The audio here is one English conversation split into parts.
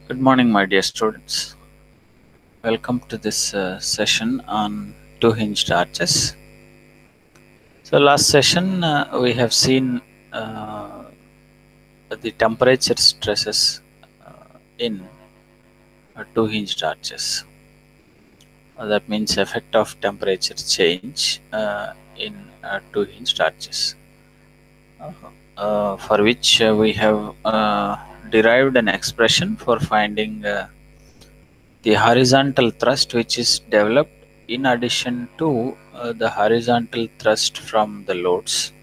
Good morning, my dear students. Welcome to this session on two-hinged arches. So last session we have seen the temperature stresses in two-hinged arches. That means effect of temperature change in two-hinged arches, for which we have derived an expression for finding the horizontal thrust which is developed in addition to the horizontal thrust from the loads.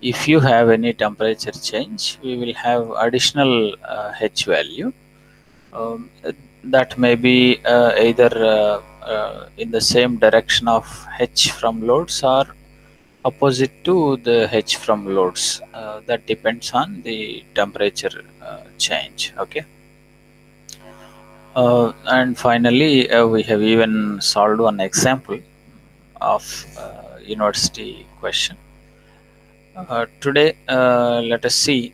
If you have any temperature change, we will have additional H value. That may be either in the same direction of H from loads or opposite to the H from loads. That depends on the temperature change. Okay. And finally, we have even solved one example of university question. Today, let us see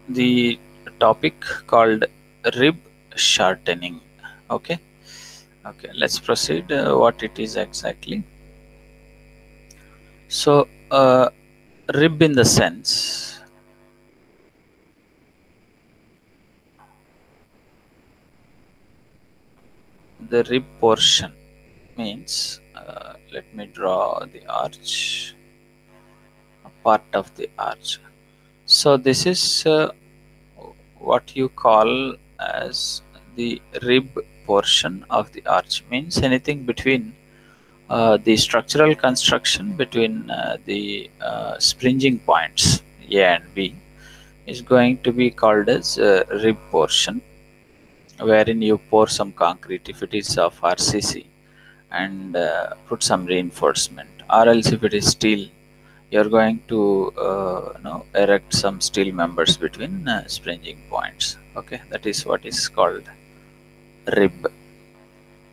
the topic called rib shortening. Okay, let's proceed. What it is exactly? So, rib in the sense the rib portion means, let me draw the arch, a part of the arch. So this is what you call as the rib portion of the arch, means anything between the structural construction between the springing points A and B is going to be called as rib portion, wherein you pour some concrete if it is of RCC and put some reinforcement, or else if it is steel, you're going to erect some steel members between springing points. Okay, that is what is called rib.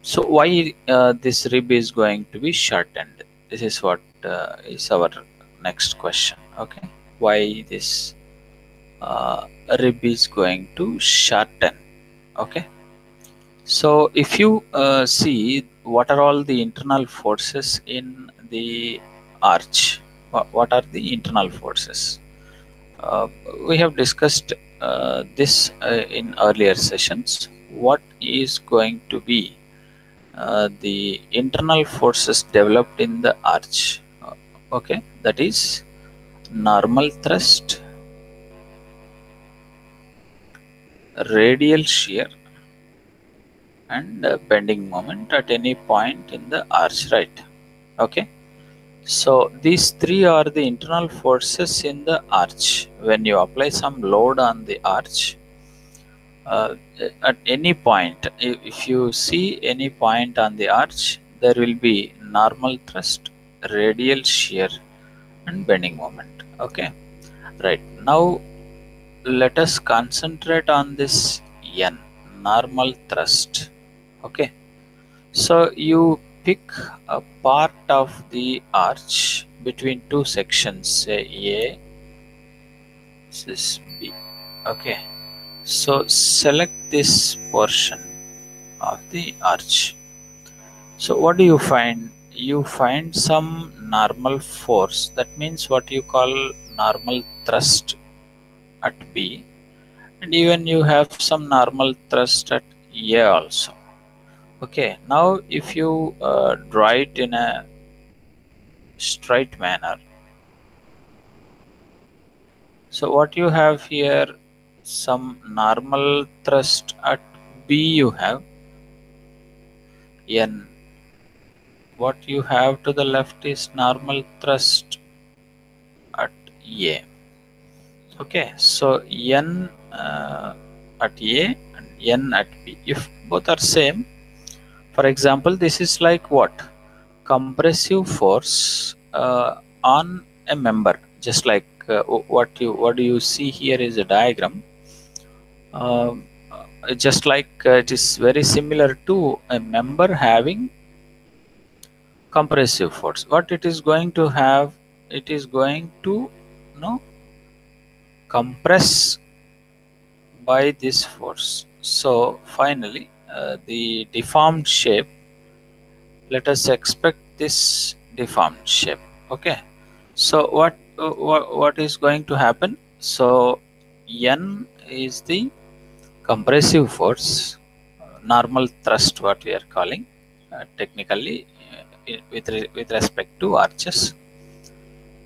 So why this rib is going to be shortened? This is what is our next question. Okay, why this rib is going to shorten? Okay, so if you see what are all the internal forces in the arch, what are the internal forces? We have discussed this in earlier sessions. What is going to be the internal forces developed in the arch? Okay, that is normal thrust, radial shear, and bending moment at any point in the arch, right? Okay, so these three are the internal forces in the arch. When you apply some load on the arch, at any point, if you see any point on the arch, there will be normal thrust, radial shear, and bending moment. Okay, right. Now let us concentrate on this N, normal thrust. Okay, so you pick a part of the arch between two sections, say A, this is B. Okay, so select this portion of the arch. So what do you find? You find some normal force. That means what you call normal thrust at B, and even you have some normal thrust at A also. Okay, now if you draw it in a straight manner, so what you have here, some normal thrust at B you have N. What you have to the left is normal thrust at A. Okay, so N at A and N at B. If both are same, for example, this is like what? Compressive force on a member, just like what do you see here is a diagram. just like it is very similar to a member having compressive force. What it is going to have, it is going to compress by this force. So finally the deformed shape, let us expect this deformed shape. Okay, so what is going to happen? So N is the compressive force, normal thrust, what we are calling technically with respect to arches.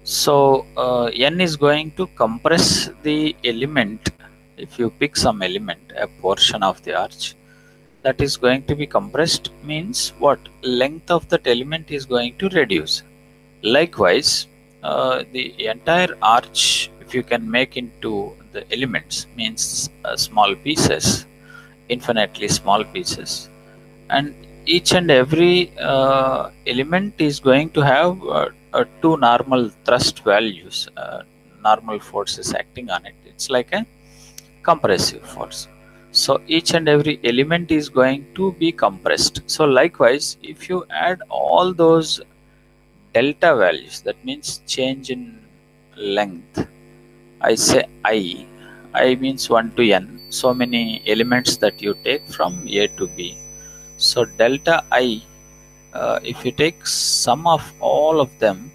So N is going to compress the element. If you pick some element, a portion of the arch that is going to be compressed, means what? Length of that element is going to reduce. Likewise, the entire arch, if you can make into the elements, means small pieces, infinitely small pieces, and each and every element is going to have two normal thrust values, normal forces acting on it. It's like a compressive force. So each and every element is going to be compressed. So likewise, if you add all those delta values, that means change in length, I say I means 1 to n, so many elements that you take from A to B. So delta I, if you take sum of all of them,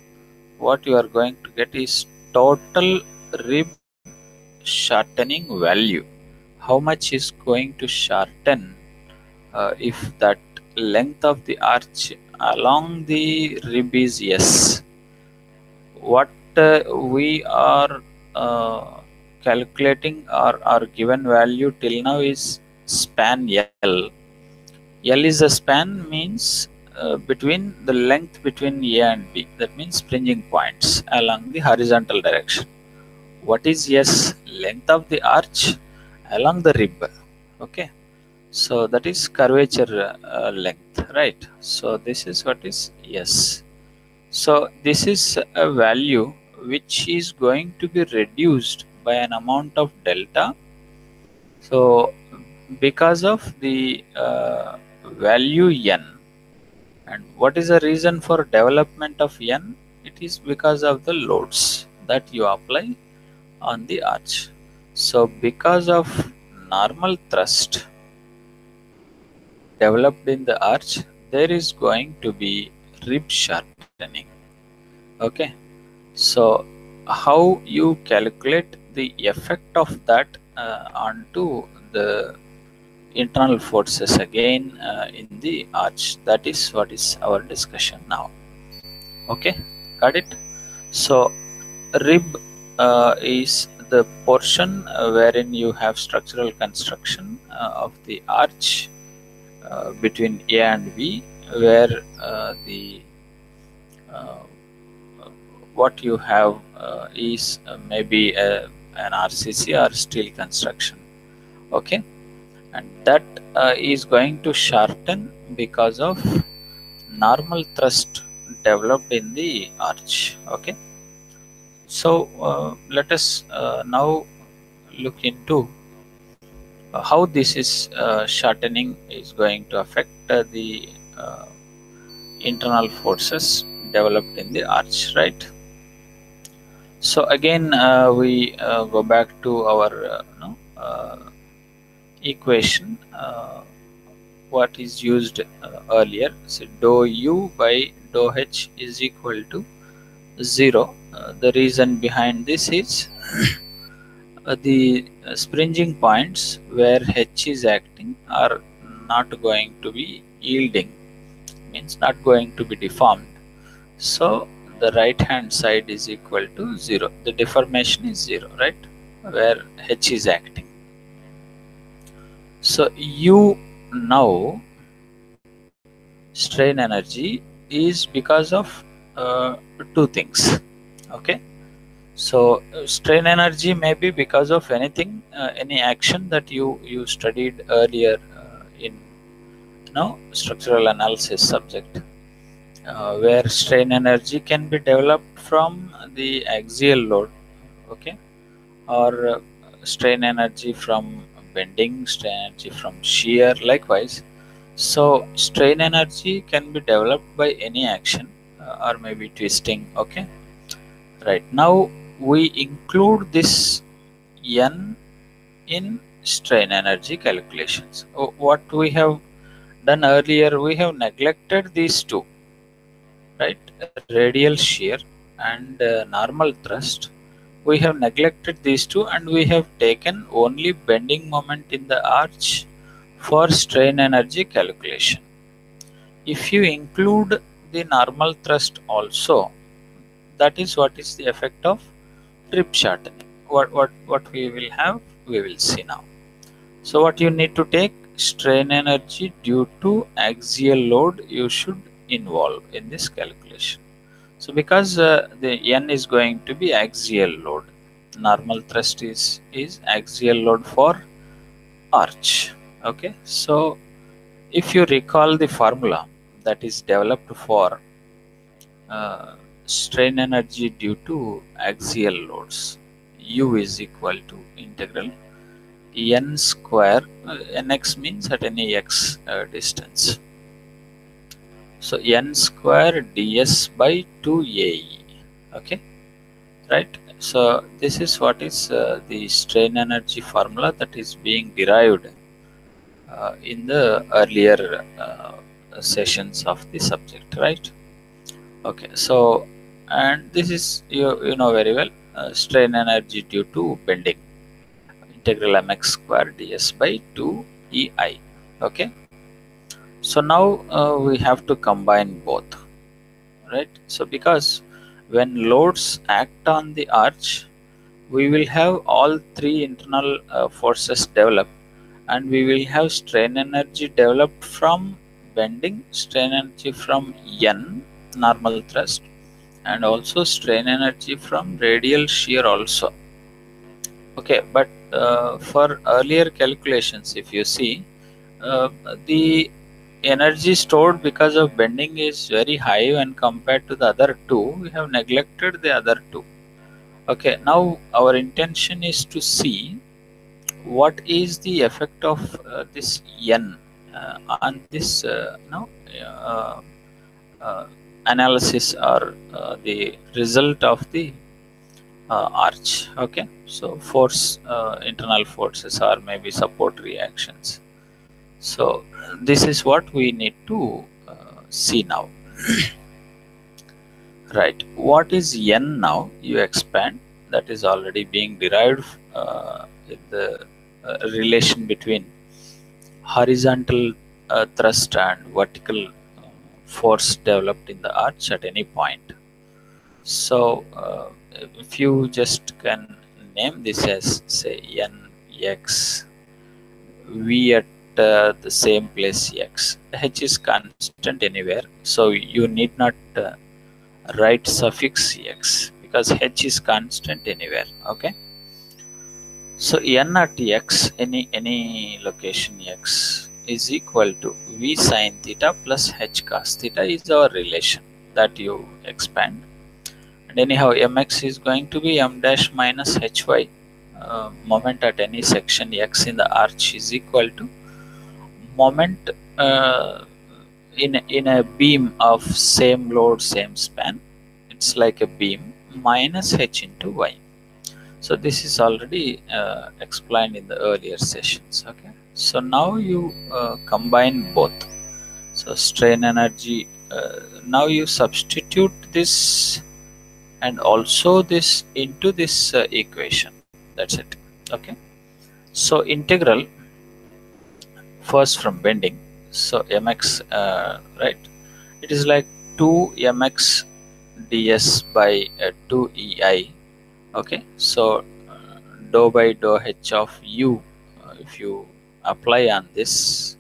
what you are going to get is total rib shortening value. How much is going to shorten if that length of the arch along the rib is S? What we are calculating, or our given value till now is span L. L is the span, means between the length between A and B, that means springing points along the horizontal direction. What is S? Length of the arch along the rib. Okay, so that is curvature length, right? So this is what is S. So this is a value which is going to be reduced by an amount of delta. So because of the value N, and what is the reason for development of N? It is because of the loads that you apply on the arch. So because of normal thrust developed in the arch, there is going to be rib shortening. Okay, so how you calculate the effect of that onto the internal forces again in the arch, that is what is our discussion now. Okay, got it? So rib is the portion wherein you have structural construction of the arch between A and B, where the what you have is maybe an RCC or steel construction. Okay, and that is going to shorten because of normal thrust developed in the arch. Okay, so let us now look into how this is shortening is going to affect the internal forces developed in the arch, right? So again we go back to our equation what is used earlier. So dou u by dou h is equal to 0. The reason behind this is the springing points where h is acting are not going to be yielding, means not going to be deformed. So the right hand side is equal to 0. The deformation is 0, right, where h is acting. So u now strain energy is because of two things. Okay, so strain energy may be because of anything, any action that you studied earlier in structural analysis subject, where strain energy can be developed from the axial load, okay, or strain energy from bending, strain energy from shear, likewise. So strain energy can be developed by any action or maybe twisting. Okay, right. Now we include this N in strain energy calculations. What we have done earlier, we have neglected these two, right? Radial shear and normal thrust. We have neglected these two and we have taken only bending moment in the arch for strain energy calculation. If you include the normal thrust also, that is what is the effect of rib shortening. What we will have, we will see now. So what you need to take, strain energy due to axial load you should involve in this calculation. So because the N is going to be axial load, normal thrust is axial load for arch. Okay, so if you recall the formula that is developed for strain energy due to axial loads, U is equal to integral n square, nx means at any x distance, so n square ds by 2ae. Okay, right. So this is what is the strain energy formula that is being derived in the earlier sessions of the subject, right? Okay, so and this is you know very well, strain energy due to bending, integral mx square ds by 2ei. Okay, so now we have to combine both, right? So because when loads act on the arch, we will have all three internal forces develop, and we will have strain energy developed from bending, strain energy from N normal thrust, and also strain energy from radial shear also. Okay, but for earlier calculations, if you see, uh, the energy stored because of bending is very high when compared to the other two. We have neglected the other two. Okay, now our intention is to see what is the effect of this N on this uh, uh, analysis or the result of the arch. Okay, so force, internal forces or maybe support reactions. So this is what we need to see now. Right, what is N now? You expand, that is already being derived in the relation between horizontal thrust and vertical force developed in the arch at any point. So if you just can name this as say N x, V at the same place x, h is constant anywhere, so you need not write suffix x because h is constant anywhere. Okay, so n at x, any location x, is equal to v sine theta plus h cos theta is our relation that you expand. And anyhow, mx is going to be m dash minus hy. Moment at any section x in the arch is equal to moment in a beam of same load, same span. It's like a beam minus h into y. So this is already explained in the earlier sessions. Okay, so now you combine both. So strain energy, now you substitute this and also this into this equation. That's it. Okay, so integral first from bending, so mx, right, it is like 2 mx ds by 2 ei. Okay, so dou by dou h of u, if you apply on this,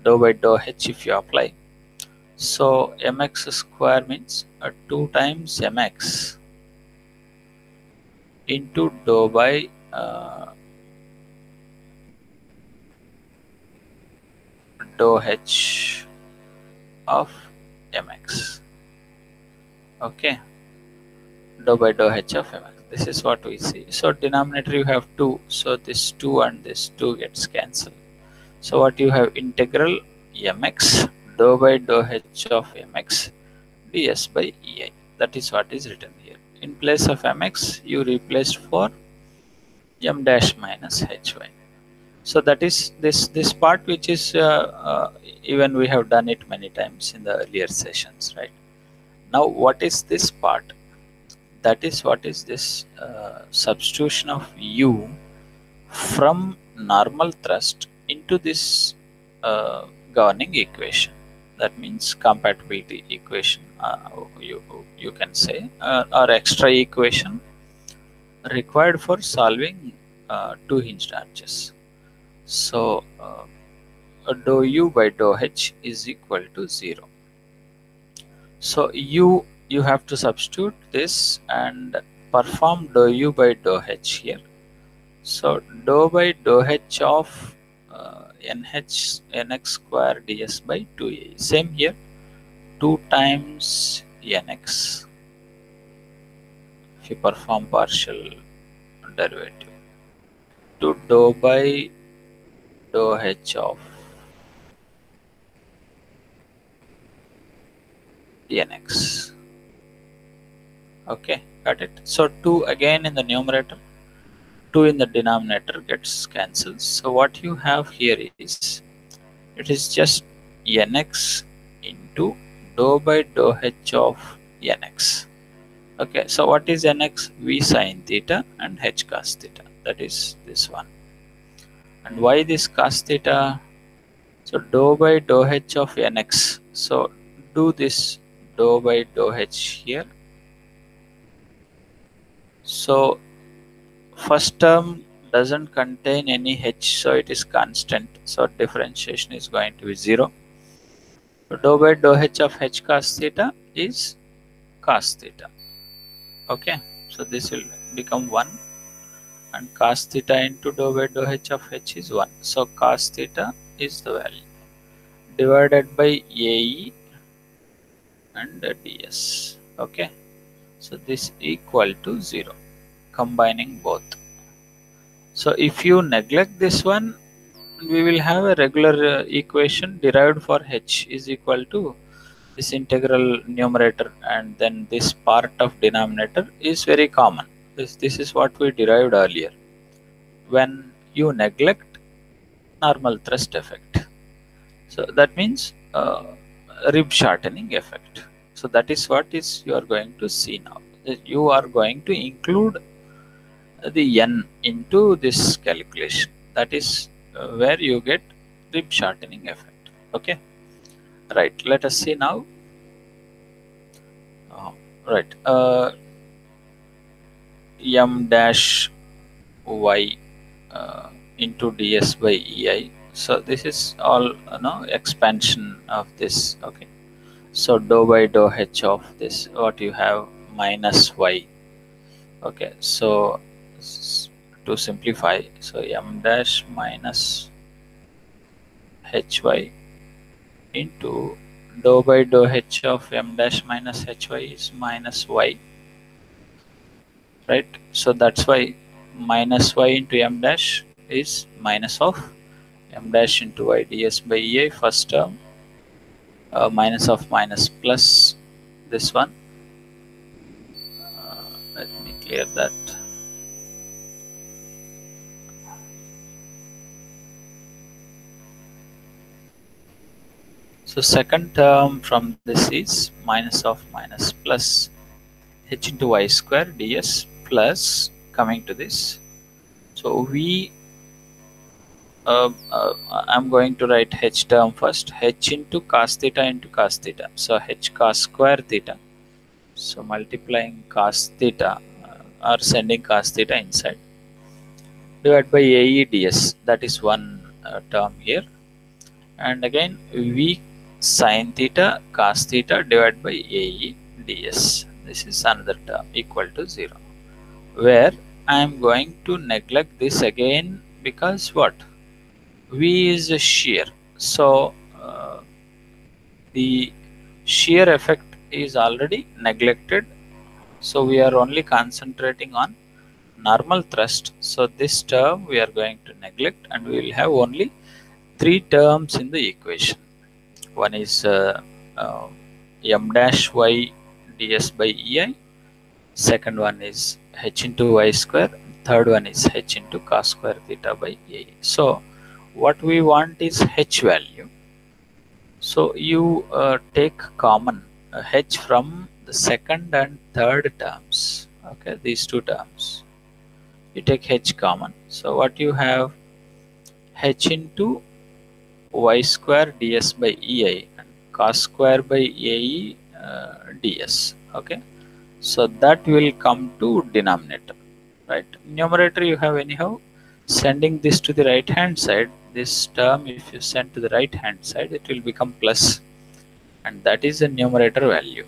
dou by dou h if you apply, so mx square means 2 times mx into dou by dou h of mx. Okay, dou by dou h of mx. This is what we see. So denominator you have 2, so this 2 and this 2 gets cancelled. So what you have, integral mx dou by dou h of mx ds by ei. That is what is written here. In place of mx you replaced for m dash minus hy. So that is this part, which is even we have done it many times in the earlier sessions, right? Now what is this part? That is what is this substitution of u from normal thrust into this governing equation. That means compatibility equation, you can say, or extra equation required for solving two hinged arches. So dou u by dou h is equal to 0. So you have to substitute this and perform dou u by dou h here. So dou by dou h of nx square ds by 2a. Same here, 2 times nx if you perform partial derivative to dou by dou h of nx. Okay, got it. So 2 again in the numerator, 2 in the denominator gets cancelled. So what you have here is, it is just nx into dou by dou h of nx. Okay, so what is nx? V sin theta and h cos theta. That is this one. And why this cos theta? So dou by dou h of nx. So do this dou by dou h here. So first term doesn't contain any h, so it is constant, so differentiation is going to be 0. So dou by dou h of h cos theta is cos theta. Okay, so this will become 1, and cos theta into dou by dou h of h is 1. So cos theta is the value divided by ae and ds. Okay, so this equal to 0, combining both. So if you neglect this one, we will have a regular equation derived for h is equal to this integral numerator, and then this part of denominator is very common. This is what we derived earlier when you neglect normal thrust effect. So that means rib shortening effect. So that is what is you are going to see now. You are going to include the n into this calculation. That is where you get rib shortening effect. Okay, right, let us see now. Right, m dash y into ds by ei. So this is all expansion of this. Okay, so dou by dou h of this, what you have, minus y. Okay, so to simplify, so m dash minus hy into dou by dou h of m dash minus hy is minus y, right? So that's why minus y into m dash is minus of m dash into y ds by ei, first term, minus of minus plus this one. Let me clear that. So second term from this is minus of minus plus h into y square ds plus, coming to this, so we I'm going to write h term first, h into cos theta into cos theta, so h cos square theta. So multiplying cos theta or sending cos theta inside, divided by ae ds, that is one term here, and again v sin theta cos theta divided by ae ds. This is another term equal to 0, where I am going to neglect this again, because what, v is a shear, so the shear effect is already neglected So we are only concentrating on normal thrust. So this term we are going to neglect, and we will have only three terms in the equation. One is m dash y ds by ei. Second one is h into y square. Third one is h into cos square theta by a. So what we want is h value. So you take common h from the second and third terms. Okay, these two terms. You take h common. So what you have, h into y square ds by ei and cos square by ae ds. Okay, so that will come to denominator, right? Numerator you have anyhow. Sending this to the right hand side, this term if you send to the right hand side, it will become plus, and that is the numerator value.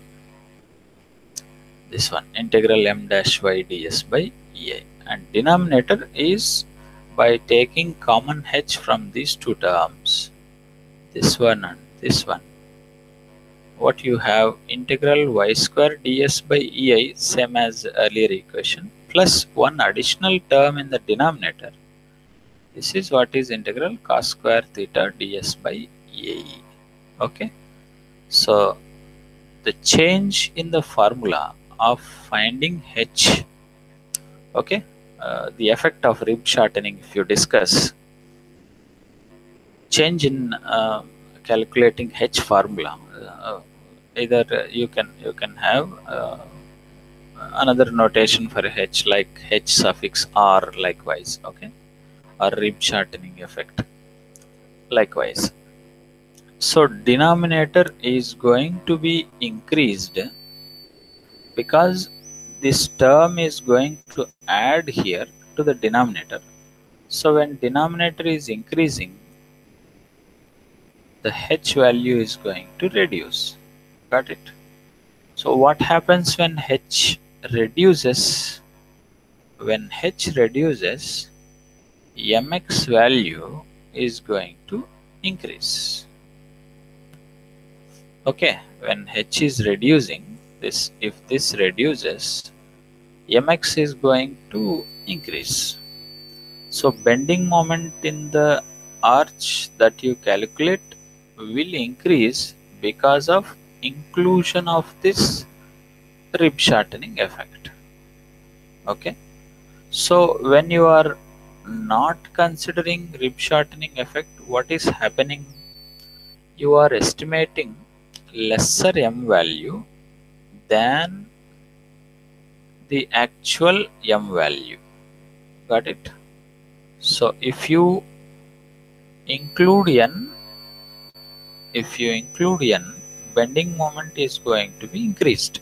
This one, integral m dash y ds by ei, and denominator is by taking common h from these two terms, this one and this one. What you have, integral y square ds by ei, same as earlier equation, plus one additional term in the denominator. This is what is integral cos square theta ds by ae. Okay, so the change in the formula of finding h, okay, the effect of rib shortening, if you discuss, change in calculating h formula, either you can have another notation for h, like h suffix r likewise, okay, or rib shortening effect likewise. So denominator is going to be increased because this term is going to add here to the denominator. So when denominator is increasing, the h value is going to reduce. Got it? So what happens when h reduces? When h reduces, mx value is going to increase. Okay, when h is reducing, if this reduces, mx is going to increase. So bending moment in the arch that you calculate will increase because of inclusion of this rib shortening effect. Okay, so when you are not considering rib shortening effect, what is happening? You are estimating lesser m value than the actual m value. Got it? So if you include n, bending moment is going to be increased.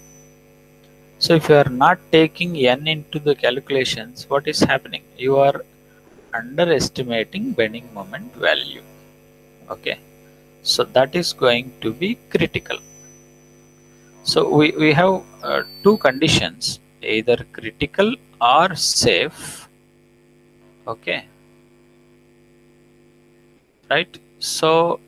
So if you are not taking n into the calculations, what is happening? You are underestimating bending moment value. Okay, so that is going to be critical. So we have two conditions, either critical or safe. Okay, right? So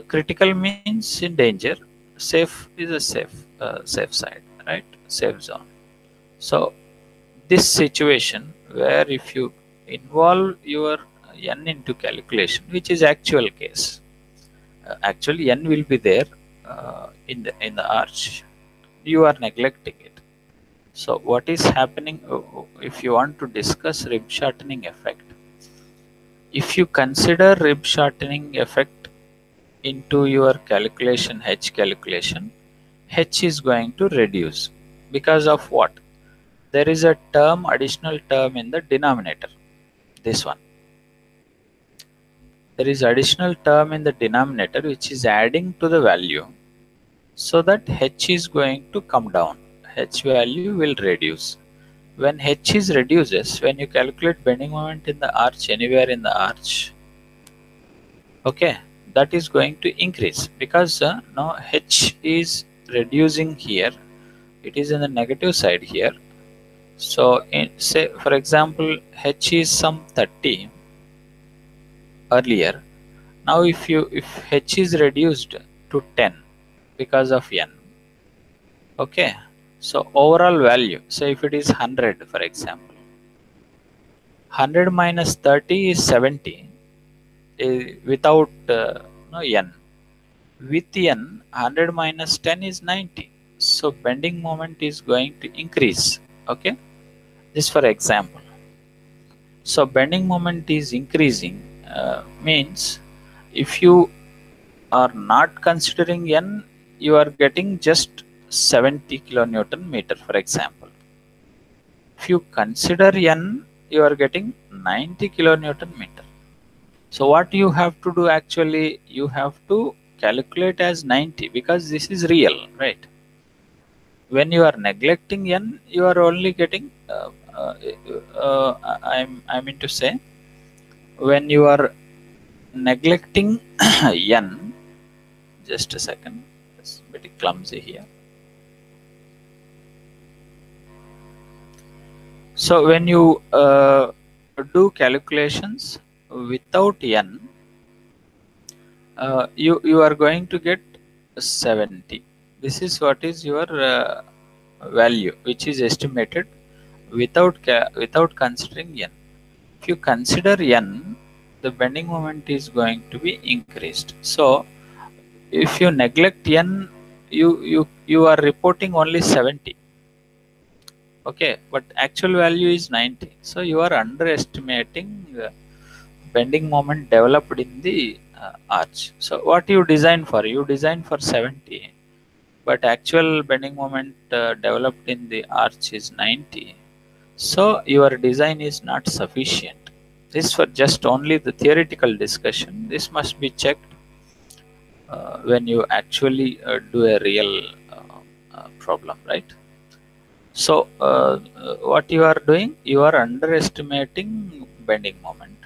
critical means in danger, safe is a safe side, right? Safe zone. So this situation where if you involve your n into calculation, which is actual case, actually n will be there in the arch, you are neglecting it. So what is happening if you want to discuss rib shortening effect? If you consider rib shortening effect into your calculation, h calculation, h is going to reduce because of what? There is a term, additional term in the denominator, this one. There is additional term in the denominator which is adding to the value, so that h is going to come down, h value will reduce. When h is reduces, when you calculate bending moment in the arch, anywhere in the arch, okay, that is going to increase because now h is reducing here, it is in the negative side here. So say for example h is some 30 earlier. Now if h is reduced to 10, because of n. Okay, so overall value, so if it is 100 for example, 100 minus 30 is 70 without no n. With n, 100 minus 10 is 90, so bending moment is going to increase. Okay, this for example. So bending moment is increasing, means if you are not considering n, you are getting just 70 kilonewton meter for example. If you consider n, you are getting 90 kilonewton meter. So what you have to do actually, you have to calculate as 90 because this is real, right? When you are neglecting n, you are only getting I mean to say, when you are neglecting n, just a second, it's a bit clumsy here. So when you do calculations without n, you are going to get 70. This is what is your value which is estimated without considering n. If you consider n, the bending moment is going to be increased. So if you neglect n, you are reporting only 70. Okay, but actual value is 90, so you are underestimating bending moment developed in the arch. So what you design for, you design for 70, but actual bending moment developed in the arch is 90, so your design is not sufficient. This for just only the theoretical discussion. This must be checked when you actually do a real problem, right? So what you are doing, you are underestimating bending moment,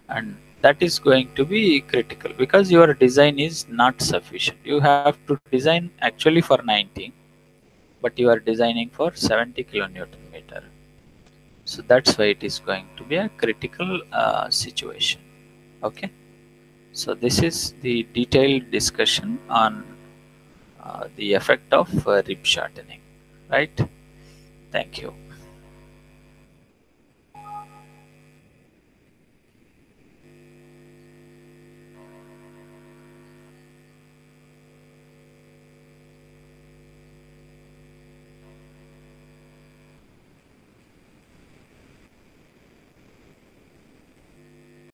and that is going to be critical because your design is not sufficient. You have to design actually for 90, but you are designing for 70 kilonewton meter. So that's why it is going to be a critical situation. Okay, so this is the detailed discussion on the effect of rib shortening, right? Thank you.